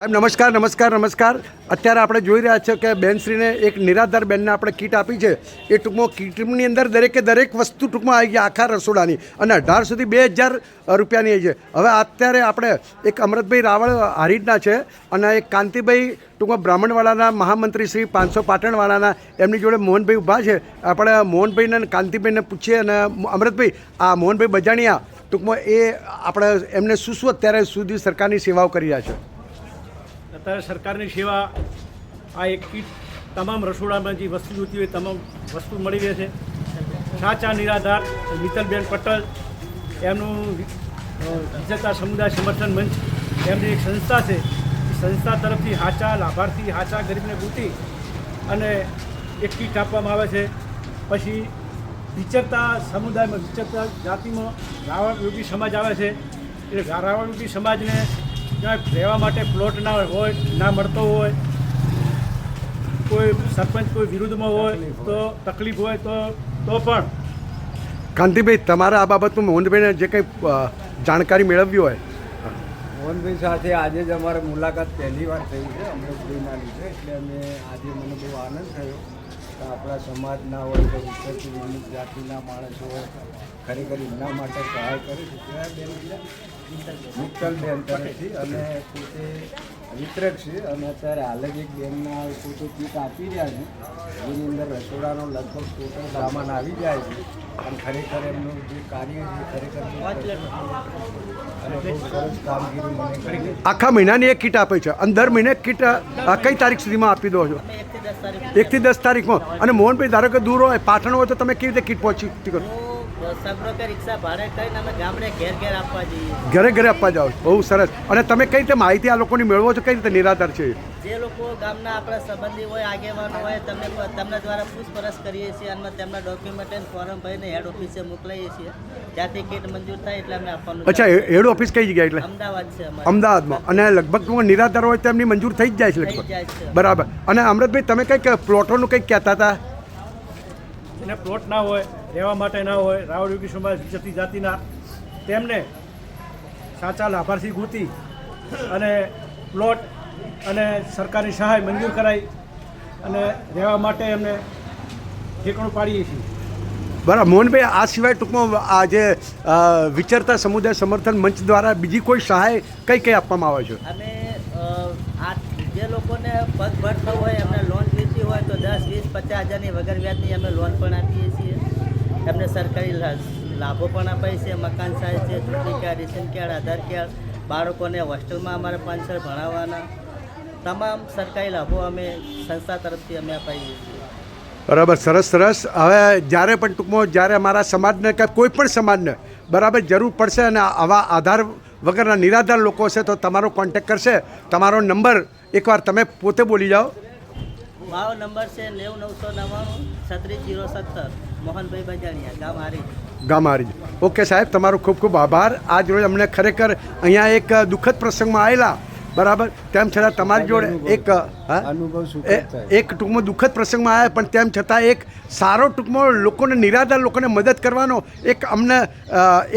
નમસ્કાર નમસ્કાર નમસ્કાર અત્યારે આપણે જોઈ રહ્યા છીએ કે બેનશ્રીને એક નિરાધાર બેનને આપણે કીટ આપી છે. એ ટૂંકમાં કીટની અંદર દરેક વસ્તુ ટૂંકમાં આવી ગઈ આખા રસોડાની અને 18 સુધી 2000 રૂપિયાની આવી છે. હવે અત્યારે આપણે એક અમૃતભાઈ રાવળ હારીજના છે અને એક કાંતિભાઈ ટૂંકમાં બ્રાહ્મણવાડાના મહામંત્રી શ્રી 500 પાટણવાળાના એમની જોડે મોહનભાઈ ઊભા છે. આપણે મોહનભાઈને અને કાંતિભાઈને પૂછીએ. અને અમૃતભાઈ, આ મોહનભાઈ બજાણિયા ટૂંકમાં એ આપણે એમને શું અત્યારે સુધી સરકારની સેવાઓ કરી રહ્યા છે? અત્યારે સરકારની સેવા આ એક કીટ તમામ રસોડામાં જે વસ્તુ જોઈતી હોય તમામ વસ્તુ મળી રહે છે. સાચા નિરાધાર મિત્તલબેન પટેલ એમનું વિજેતા સમુદાય સમર્થન મંચ એમની એક સંસ્થા છે. એ સંસ્થા તરફથી સાચા લાભાર્થી સાચા ગરીબને ગૂંથી અને એક કીટ આપવામાં આવે છે. પછી વિચરતા સમુદાયમાં વિચરતા જાતિમાં રાવળ યોગી સમાજ આવે છે. એટલે રાવળ યોગી સમાજને જ્યાં રહેવા માટે પ્લોટ ના હોય, ના મળતો હોય, કોઈ સરપંચ કોઈ વિરુદ્ધમાં હોય તો તકલીફ હોય તો પણ કાંતિભાઈ, તમારા આ બાબતનું મોહનભાઈને જે કંઈ જાણકારી મેળવવી હોય. મોહનભાઈ સાથે આજે જ અમારે મુલાકાત પહેલી વાર થઈ છે અમૃતભાઈના લીધે. એટલે અમે આજે મને બહુ આનંદ થયો કે આપણા સમાજના હોય કે વિશેષ વિવિધ જાતિના માણસો હોય ખરેખર એમના માટે સહાય કરે છે. મિત્તલબેન તરફથી અને પોતે વિતરક છે અને અત્યારે હાલ જ એક બેનના પોતે કીટ આપી રહ્યા છે જેની અંદર રસોડાનો લગભગ ટોટલ સામાન આવી જાય છે. અને ખરેખર એમનું જે કાર્ય છે ખરેખર અને બહુ સરસ કામગીરી મને કરી. આખા મહિનાની એક કીટ આપે છે અને દર મહિને કીટ કઈ તારીખ સુધીમાં આપી દો છો? 1 થી 10 તારીખમાં. અને મોહનભાઈ, ધારો કે દૂર હોય, પાટણ હોય, તો તમે કેવી રીતે કીટ પહોંચી કરો? રિક્ષા ભાડે કરીને અમે ગામડે ઘેર આપવા જઈએ. ઘરે આપવા જાઓ. બહુ સરસ. અને તમે કઈ રીતે માહિતી આ લોકોની મેળવો છો? કઈ રીતે નિરાધાર છે? જે લોકો ગામના આપણા સંબંધી હોય, આગેવાનો હોય, તમને દ્વારા પૂછપરછ કરીએ છીએ અને તેમના ડોક્યુમેન્ટ ફોર્મ ભરીને હેડ ઓફિસે મોકલાવીએ છીએ. ત્યાંથી કીટ મંજૂર થાય એટલે અમે આપવાનું. અચ્છા, હેડ ઓફિસ કઈ જગ્યાએ? એટલે અમદાવાદ છે. અમદાવાદમાં. અને લગભગ નિરાધાર હોય તો એમની મંજૂર થઈ જ જાય છે લગભગ. બરાબર. અને અમૃતભાઈ, તમે કંઈક પ્લોટોનું કંઈક કહેતા હતા. જેને પ્લોટ ના હોય, રહેવા માટે ના હોય, રાવળ યોગી સમાજ વિચરતી જાતિના તેમને સાચા લાભાર્થી ગોતી અને પ્લોટ અને સરકારી સહાય મંજૂર કરાવી અને રહેવા માટે એમને ઠેકાણું પાડીએ છીએ. બરાબર. મોહનભાઈ, આ સિવાય ટૂંકમાં આ જે વિચરતા સમુદાય સમર્થન મંચ દ્વારા બીજી કોઈ સહાય કઈ આપવામાં આવે છે? અને આ જે લોકોને પગભર થવું હોય, એમને લોન જોઈતી હોય તો 10, 20, 50 હજારની વગર વ્યાજની અમે લોન પણ આપીએ છીએ. એમને સરકારી લાભો પણ અપાય છે. મકાન સહાય છે, ચૂંટણી કાર્ડ, રેશન કાર્ડ, આધાર કાર્ડ, બાળકોને હોસ્ટેલમાં અમારે 5 વર્ષ ભણાવવાના તમામ સરકારી લાભો અમે સંસ્થા તરફથી અમે અપાઈએ છીએ. બરાબર. સરસ. હવે જ્યારે પણ ટૂંકમાં જ્યારે અમારા સમાજને કે કોઈ પણ સમાજને બરાબર જરૂર પડશે અને આવા આધાર વગરના નિરાધાર લોકો હશે તો તમારો કોન્ટેક કરશે. તમારો નંબર એકવાર તમે પોતે બોલી જાઓ. મારો નંબર છે 90999 મોહનભાઈ બજાણિયા, ગામ હારીજ. ઓકે સાહેબ, તમારો ખૂબ ખૂબ આભાર. આજ રોજ અમને ખરેખર અહીંયા એક દુઃખદ પ્રસંગમાં આવેલા, બરાબર, તેમ છતાં તમારી જોડે એક ટૂંકમાં દુઃખદ પ્રસંગમાં આવ્યા, પણ તેમ છતાં એક સારો ટૂંકમાં લોકોને નિરાધાર લોકોને મદદ કરવાનો એક અમને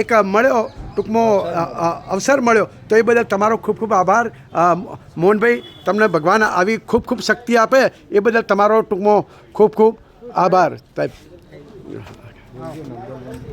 એક મળ્યો ટૂંકમાં અવસર મળ્યો. તો એ બદલ તમારો ખૂબ ખૂબ આભાર. મોહનભાઈ, તમને ભગવાન આવી ખૂબ શક્તિ આપે એ બદલ તમારો ટૂંકમાં ખૂબ આભાર સાહેબ.